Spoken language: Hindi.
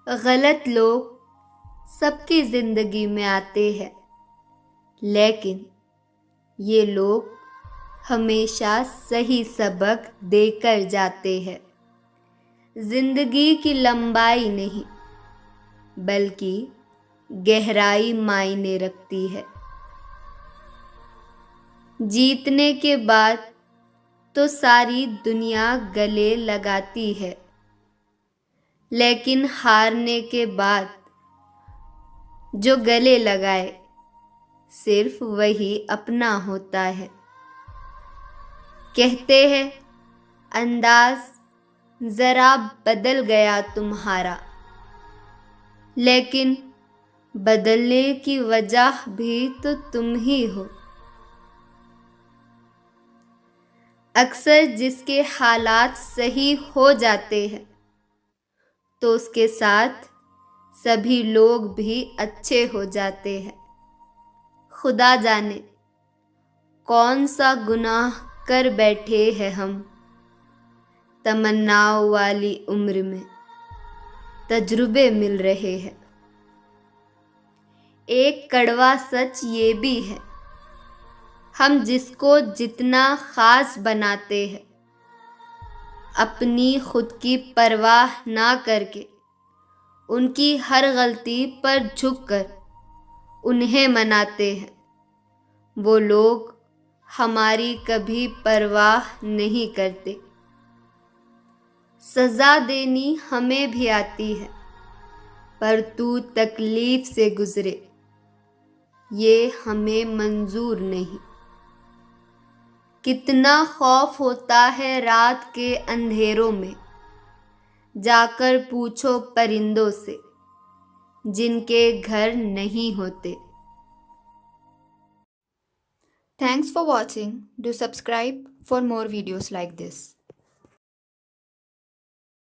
गलत लोग सबकी जिंदगी में आते हैं, लेकिन ये लोग हमेशा सही सबक देकर जाते हैं। जिंदगी की लंबाई नहीं बल्कि गहराई मायने रखती है। जीतने के बाद तो सारी दुनिया गले लगाती है, लेकिन हारने के बाद जो गले लगाए सिर्फ वही अपना होता है। कहते हैं अंदाज जरा बदल गया तुम्हारा, लेकिन बदलने की वजह भी तो तुम ही हो। अक्सर जिसके हालात सही हो जाते हैं तो उसके साथ सभी लोग भी अच्छे हो जाते हैं। खुदा जाने कौन सा गुनाह कर बैठे हैं हम, तमन्नाओं वाली उम्र में तजुर्बे मिल रहे हैं। एक कड़वा सच ये भी है, हम जिसको जितना खास बनाते हैं, अपनी खुद की परवाह ना करके उनकी हर गलती पर झुककर उन्हें मनाते हैं, वो लोग हमारी कभी परवाह नहीं करते। सजा देनी हमें भी आती है, पर तू तकलीफ से गुजरे ये हमें मंजूर नहीं। कितना खौफ होता है रात के अंधेरों में, जाकर पूछो परिंदों से जिनके घर नहीं होते। Thanks for watching. Do subscribe for more videos like this.